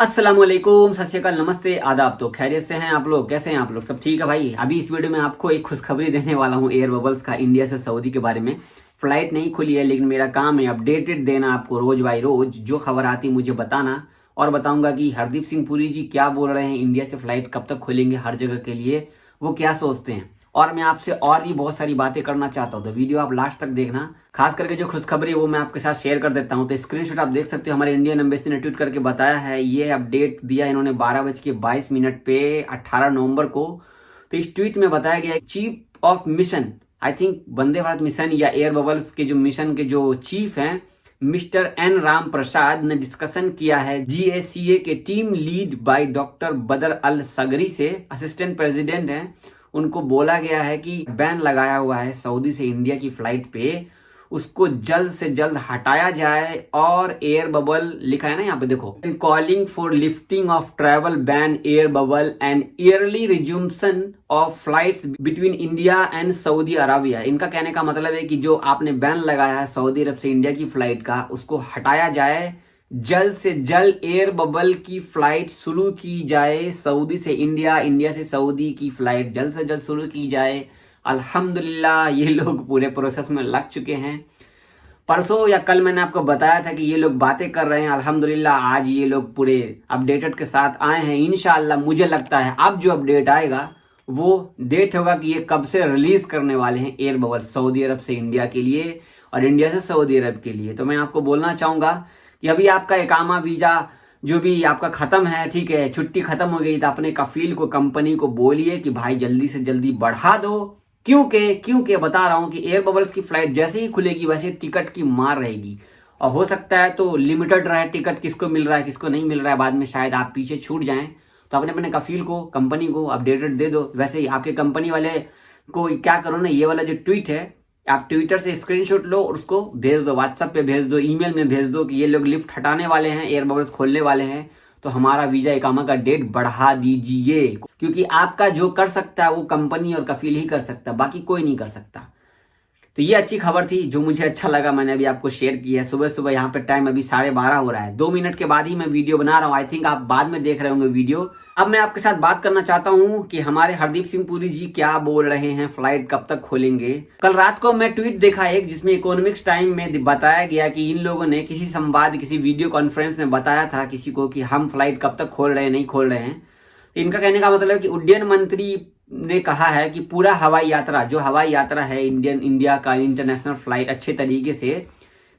अस्सलामुअलैकुम, सत श्री अकाल, नमस्ते, आदाब। तो खैरियत से हैं आप लोग? कैसे हैं आप लोग? सब ठीक है भाई। अभी इस वीडियो में आपको एक खुशखबरी देने वाला हूं एयर बबल्स का, इंडिया से सऊदी के बारे में। फ्लाइट नहीं खुली है, लेकिन मेरा काम है अपडेटेड देना आपको रोज बाय रोज। जो खबर आती मुझे बताना, और बताऊंगा कि हरदीप सिंह पुरी जी क्या बोल रहे हैं, इंडिया से फ्लाइट कब तक खुलेंगे हर जगह के लिए, वो क्या सोचते हैं। और मैं आपसे और भी बहुत सारी बातें करना चाहता हूं, तो वीडियो आप लास्ट तक देखना। खास करके जो खुशखबरी है वो मैं आपके साथ शेयर कर देता हूं। तो स्क्रीनशॉट आप देख सकते हो, हमारे इंडियन एम्बेसी ने ट्वीट करके बताया है। ये अपडेट दिया इन्होंने 12:22 पे 18 नवंबर को। तो इस ट्वीट में बताया गया chief of mission, I think Vande Bharat mission या एयर बबल्स के जो मिशन के जो चीफ हैं, मिस्टर एन राम प्रसाद ने डिस्कशन किया है GACA के टीम लीड बाय डॉक्टर बदर अल सगरी से, असिस्टेंट प्रेसिडेंट हैं। उनको बोला गया है कि बैन लगाया हुआ है सऊदी से इंडिया की फ्लाइट पे, उसको जल्द से जल्द हटाया जाए। और एयर बबल लिखा है ना यहाँ पे, देखो, calling for lifting of travel ban air bubble and early resumption of flights between India and Saudi Arabia. इनका कहने का मतलब है कि जो आपने बैन लगाया है सऊदी अरब से इंडिया की फ्लाइट का, उसको हटाया जाए, जल्द से जल्द एयर बबल की फ्लाइट शुरू की जाए सऊदी से इंडिया, इंडिया से सऊदी की फ्लाइट जल्द से जल्द शुरू की जाए। अल्हम्दुलिल्लाह ये लोग पूरे प्रोसेस में लग चुके हैं। परसों या कल मैंने आपको बताया था कि ये लोग बातें कर रहे हैं। अल्हम्दुलिल्लाह आज ये लोग पूरे अपडेटेड के साथ आए हैं। इंशाअल्लाह मुझे लगता है अब जो अपडेट आएगा वो डेट होगा कि ये कब से रिलीज करने वाले हैं एयर बबल सऊदी अरब से इंडिया के लिए और इंडिया से सऊदी अरब के लिए। तो मैं आपको बोलना चाहूंगा कि अभी आपका इकामा वीजा जो भी आपका खत्म है, ठीक है, छुट्टी खत्म हो गई, तो अपने कफील को, कंपनी को बोलिए कि भाई जल्दी से जल्दी बढ़ा दो। क्योंकि बता रहा हूं कि एयर बबल्स की फ्लाइट जैसे ही खुलेगी वैसे टिकट की मार रहेगी। और हो सकता है तो लिमिटेड रहे टिकट, किसको मिल रहा है किसको नहीं मिल रहा है, बाद में शायद आप पीछे छूट जाएं। तो अपने अपने कफील को, कंपनी को अपडेटेड दे दो। वैसे ही आपके कंपनी वाले को क्या करो ना, ये वाला जो ट्वीट है, आप ट्विटर से स्क्रीनशॉट लो और उसको भेज दो, व्हाट्सएप पे भेज दो, ईमेल में भेज दो कि ये लोग लिफ्ट हटाने वाले हैं, एयर बबल्स खोलने वाले हैं, तो हमारा वीजा इकामा का डेट बढ़ा दीजिए। क्योंकि आपका जो कर सकता है वो कंपनी और कफील ही कर सकता है, बाकी कोई नहीं कर सकता। तो ये अच्छी खबर थी जो मुझे अच्छा लगा, मैंने अभी आपको शेयर किया है। सुबह सुबह यहाँ पे टाइम अभी 12:30 हो रहा है, 2 मिनट के बाद ही मैं वीडियो बना रहा हूँ। आई थिंक आप बाद में देख रहे होंगे वीडियो। अब मैं आपके साथ बात करना चाहता हूँ कि हमारे हरदीप सिंह पुरी जी क्या बोल रहे हैं, फ्लाइट कब तक खोलेंगे। कल रात को मैं ट्वीट देखा एक, जिसमें इकोनॉमिक्स टाइम में बताया गया कि इन लोगों ने किसी संवाद, किसी वीडियो कॉन्फ्रेंस में बताया था किसी को कि हम फ्लाइट कब तक खोल रहे हैं, नहीं खोल रहे हैं। इनका कहने का मतलब है कि उड्डयन मंत्री ने कहा है कि पूरा हवाई यात्रा, जो हवाई यात्रा है इंडिया का इंटरनेशनल फ्लाइट अच्छे तरीके से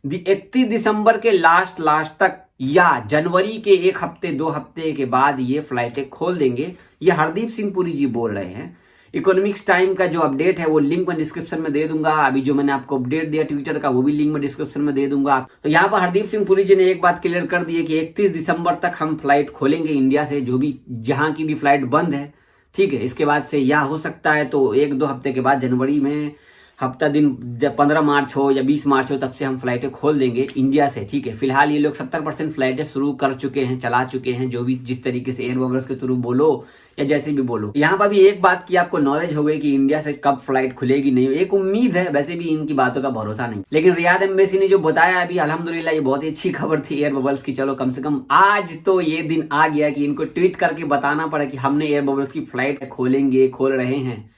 31 दिसंबर के लास्ट तक या जनवरी के 1 हफ्ते 2 हफ्ते के बाद ये फ्लाइटें खोल देंगे। ये हरदीप सिंह पुरी जी बोल रहे हैं। इकोनॉमिक्स टाइम का जो अपडेट है वो लिंक मैं डिस्क्रिप्शन में दे दूंगा। अभी जो मैंने आपको अपडेट दिया ट्विटर का, वो भी लिंक मैं डिस्क्रिप्शन में दे दूंगा। तो यहाँ पर हरदीप सिंह पुरी जी ने एक बात क्लियर कर दी है कि 31 दिसंबर तक हम फ्लाइट खोलेंगे इंडिया से, जो भी जहां की भी फ्लाइट बंद है, ठीक है। इसके बाद से या हो सकता है तो 1-2 हफ्ते के बाद जनवरी में हफ्ता दिन, जब 15 मार्च हो या 20 मार्च हो, तब से हम फ्लाइटें खोल देंगे इंडिया से, ठीक है। फिलहाल ये लोग 70% फ्लाइटें शुरू कर चुके हैं, चला चुके हैं, जो भी जिस तरीके से एयर बबल्स के थ्रू बोलो या जैसे भी बोलो। यहाँ पर भी एक बात की आपको नॉलेज हो गई कि इंडिया से कब फ्लाइट खुलेगी, नहीं, एक उम्मीद है, वैसे भी इनकी बातों का भरोसा नहीं। लेकिन रियाद एम्बेसी ने जो बताया अभी, अल्हम्दुलिल्लाह ये बहुत ही अच्छी खबर थी एयर बबल्स की। चलो कम से कम आज तो ये दिन आ गया कि इनको ट्वीट करके बताना पड़ा कि हमने एयर बबल्स की फ्लाइट खोलेंगे, खोल रहे हैं।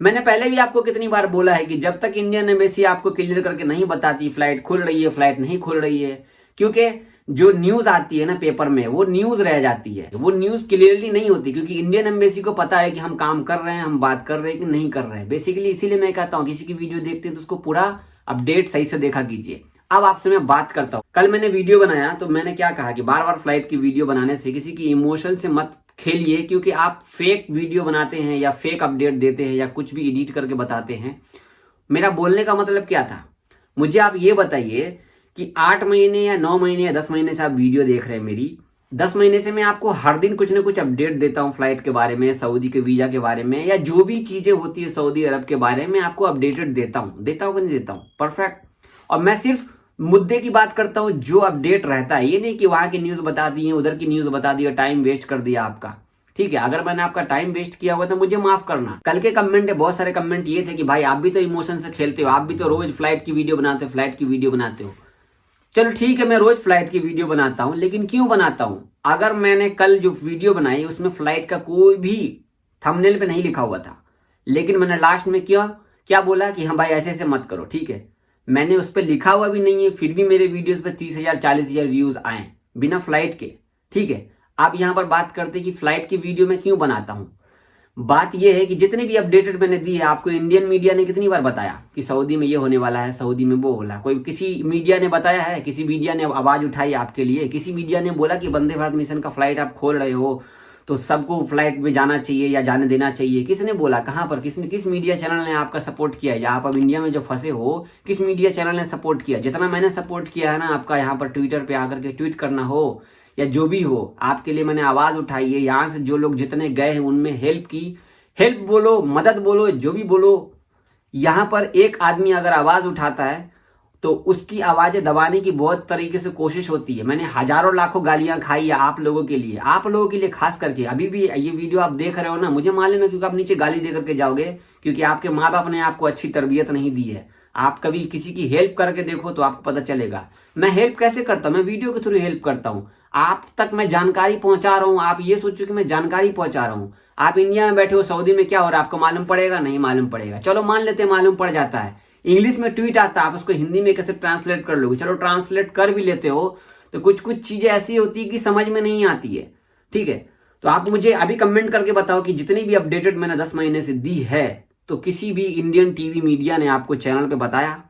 मैंने पहले भी आपको कितनी बार बोला है कि जब तक इंडियन एम्बेसी आपको क्लियर करके नहीं बताती फ्लाइट खुल रही है, फ्लाइट नहीं खुल रही है, क्योंकि जो न्यूज आती है ना पेपर में, वो न्यूज रह जाती है, वो न्यूज क्लियरली नहीं होती। क्योंकि इंडियन एम्बेसी को पता है कि हम काम कर रहे हैं, हम बात कर रहे हैं कि नहीं कर रहे हैं। बेसिकली इसीलिए मैं कहता हूँ किसी की वीडियो देखते हैं तो उसको पूरा अपडेट सही से देखा कीजिए। अब आपसे मैं बात करता हूँ। कल मैंने वीडियो बनाया तो मैंने क्या कहा कि बार बार फ्लाइट की वीडियो बनाने से किसी की इमोशन से मत खेलिए, क्योंकि आप फेक वीडियो बनाते हैं या फेक अपडेट देते हैं या कुछ भी एडिट करके बताते हैं। मेरा बोलने का मतलब क्या था, मुझे आप ये बताइए कि 8 महीने या 9 महीने या 10 महीने से आप वीडियो देख रहे हैं मेरी, 10 महीने से मैं आपको हर दिन कुछ ना कुछ अपडेट देता हूं फ्लाइट के बारे में, सऊदी के वीजा के बारे में, या जो भी चीजें होती है सऊदी अरब के बारे में आपको अपडेटेड देता हूं कि नहीं देता हूं? परफेक्ट। और मैं सिर्फ मुद्दे की बात करता हूं जो अपडेट रहता है, ये नहीं कि वहां की न्यूज बता दी है, उधर की न्यूज बता दी, टाइम वेस्ट कर दिया आपका। ठीक है, अगर मैंने आपका टाइम वेस्ट किया हुआ तो मुझे माफ करना। कल के कमेंट है, बहुत सारे कमेंट ये थे कि भाई आप भी तो इमोशन से खेलते हो, आप भी तो रोज फ्लाइट की वीडियो बनाते हो, फ्लाइट की वीडियो बनाते हो। चलो ठीक है, मैं रोज फ्लाइट की वीडियो बनाता हूं, लेकिन क्यों बनाता हूं? अगर मैंने कल जो वीडियो बनाई उसमें फ्लाइट का कोई भी थंबनेल पे नहीं लिखा हुआ था, लेकिन मैंने लास्ट में क्या बोला कि हाँ भाई ऐसे ऐसे मत करो, ठीक है, मैंने उस पर लिखा हुआ भी नहीं है, फिर भी मेरे वीडियोस पे 30,000 40,000 व्यूज आए बिना फ्लाइट के। ठीक है, आप यहां पर बात करते कि फ्लाइट की वीडियो मैं क्यों बनाता हूं। बात यह है कि जितने भी अपडेटेड मैंने दी है आपको, इंडियन मीडिया ने कितनी बार बताया कि सऊदी में ये होने वाला है, सऊदी में वो होला, कोई किसी मीडिया ने बताया है? किसी मीडिया ने आवाज उठाई आपके लिए? किसी मीडिया ने बोला कि वंदे भारत मिशन का फ्लाइट आप खोल रहे हो तो सबको फ्लाइट में जाना चाहिए या जाने देना चाहिए? किसने बोला? कहां पर? किस मीडिया चैनल ने आपका सपोर्ट किया? या आप अब इंडिया में जो फंसे हो, किस मीडिया चैनल ने सपोर्ट किया? जितना मैंने सपोर्ट किया है ना आपका, यहाँ पर ट्विटर पे आकर के ट्वीट करना हो या जो भी हो, आपके लिए मैंने आवाज उठाई है। यहाँ से जो लोग जितने गए हैं उनमें हेल्प की, हेल्प बोलो, मदद बोलो, जो भी बोलो। यहां पर एक आदमी अगर आवाज उठाता है तो उसकी आवाजें दबाने की बहुत तरीके से कोशिश होती है। मैंने हजारों लाखों गालियां खाई है आप लोगों के लिए खास करके। अभी भी ये वीडियो आप देख रहे हो ना, मुझे मालूम है, क्योंकि आप नीचे गाली दे करके जाओगे, क्योंकि आपके माँ बाप ने आपको अच्छी तरबियत नहीं दी है। आप कभी किसी की हेल्प करके देखो तो आपको पता चलेगा। मैं हेल्प कैसे करता हूं? मैं वीडियो के थ्रू हेल्प करता हूं। आप तक मैं जानकारी पहुंचा रहा हूं। आप ये सोचो कि मैं जानकारी पहुंचा रहा हूं। आप इंडिया में बैठे हो, सऊदी में क्या हो रहा है आपको मालूम पड़ेगा? नहीं मालूम पड़ेगा। चलो मान लेते हैं मालूम पड़ जाता है, इंग्लिश में ट्वीट आता है, आप उसको हिंदी में कैसे ट्रांसलेट कर लोगे? चलो ट्रांसलेट कर भी लेते हो तो कुछ कुछ चीजें ऐसी होती है कि समझ में नहीं आती है। ठीक है, तो आप मुझे अभी कमेंट करके बताओ कि जितनी भी अपडेटेड मैंने 10 महीने से दी है, तो किसी भी इंडियन टीवी मीडिया ने आपको चैनल पे बताया?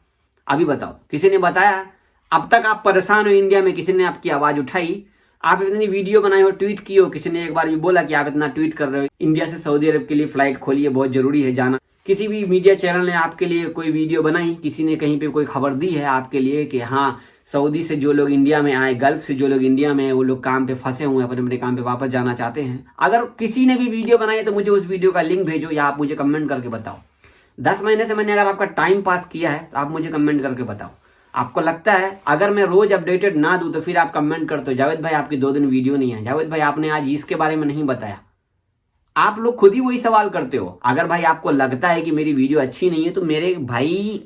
अभी बताओ, किसी ने बताया? अब तक आप परेशान हो इंडिया में, किसी ने आपकी आवाज उठाई? आप इतनी वीडियो बनाए हो, ट्वीट किए हो, किसी ने एक बार भी बोला कि आप इतना ट्वीट कर रहे हो, इंडिया से सऊदी अरब के लिए फ्लाइट खोलिए, बहुत जरूरी है जाना? किसी भी मीडिया चैनल ने आपके लिए कोई वीडियो बनाई? किसी ने कहीं पे कोई खबर दी है आपके लिए कि हाँ सऊदी से जो लोग इंडिया में आए, गल्फ से जो लोग इंडिया में, वो लोग काम पे फंसे हुए हैं, अपने अपने काम पे वापस जाना चाहते हैं? अगर किसी ने भी वीडियो बनाई है तो मुझे उस वीडियो का लिंक भेजो या आप मुझे कमेंट करके बताओ। 10 महीने से मैंने अगर आपका टाइम पास किया है तो आप मुझे कमेंट करके बताओ। आपको लगता है अगर मैं रोज अपडेटेड ना दूं तो फिर आप कमेंट करते हो जावेद भाई आपकी 2 दिन वीडियो नहीं है, जावेद भाई आपने आज इसके बारे में नहीं बताया। आप लोग खुद ही वही सवाल करते हो। अगर भाई आपको लगता है कि मेरी वीडियो अच्छी नहीं है तो मेरे भाई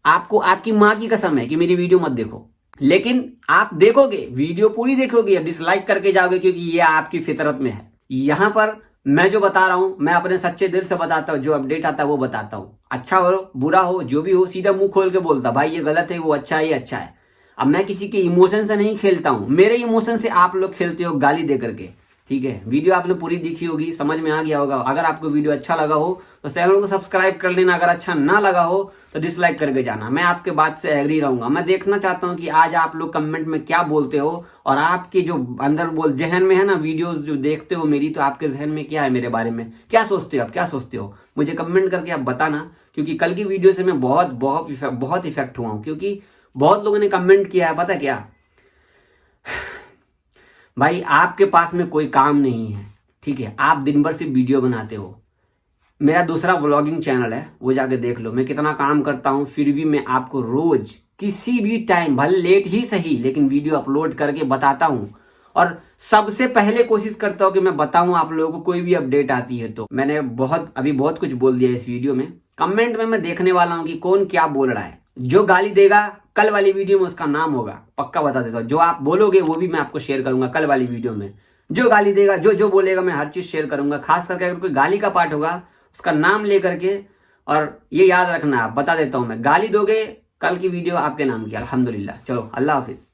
आपको आपकी माँ की कसम है कि मेरी वीडियो मत देखो, लेकिन आप देखोगे, वीडियो पूरी देखोगे, डिसलाइक करके जाओगे, क्योंकि ये आपकी फितरत में है। यहां पर मैं जो बता रहा हूं, मैं अपने सच्चे दिल से बताता हूं, जो अपडेट आता है वो बताता हूं। अच्छा हो बुरा हो जो भी हो, सीधा मुंह खोल के बोलता भाई ये गलत है, वो अच्छा है, ये अच्छा है। अब मैं किसी के इमोशन से नहीं खेलता हूं, मेरे इमोशन से आप लोग खेलते हो गाली दे करके। ठीक है, वीडियो आपने पूरी देखी होगी, समझ में आ गया होगा। अगर आपको वीडियो अच्छा लगा हो तो चैनल को सब्सक्राइब कर लेना, अगर अच्छा ना लगा हो तो डिसलाइक करके जाना। मैं आपके बात से एग्री रहूंगा। मैं देखना चाहता हूं कि आज आप लोग कमेंट में क्या बोलते हो, और आपके जो अंदर जहन में है ना, वीडियोस जो देखते हो मेरी, तो आपके जहन में क्या है मेरे बारे में, क्या सोचते हो आप, क्या सोचते हो? मुझे कमेंट करके आप बताना, क्योंकि कल की वीडियो से मैं बहुत बहुत बहुत इफेक्ट हुआ हूं, क्योंकि बहुत लोगों ने कमेंट किया है। पता क्या भाई, आपके पास में कोई काम नहीं है, ठीक है, आप दिन भर सिर्फ वीडियो बनाते हो। मेरा दूसरा व्लॉगिंग चैनल है, वो जाके देख लो, मैं कितना काम करता हूं, फिर भी मैं आपको रोज किसी भी टाइम, भले लेट ही सही, लेकिन वीडियो अपलोड करके बताता हूं। और सबसे पहले कोशिश करता हूं कि मैं बताऊं आप लोगों को, कोई भी अपडेट आती है तो। मैंने अभी बहुत कुछ बोल दिया इस वीडियो में। कमेंट में मैं देखने वाला हूं कि कौन क्या बोल रहा है। जो गाली देगा कल वाली वीडियो में उसका नाम होगा, पक्का बता देता हूं। जो आप बोलोगे वो भी मैं आपको शेयर करूंगा कल वाली वीडियो में। जो गाली देगा, जो बोलेगा, मैं हर चीज शेयर करूंगा। खास करके अगर कोई गाली का पार्ट होगा उसका नाम लेकर के, और ये याद रखना, आप बता देता हूं मैं, गाली दोगे कल की वीडियो आपके नाम की। अल्हम्दुलिल्लाह। चलो अल्लाह हाफिज।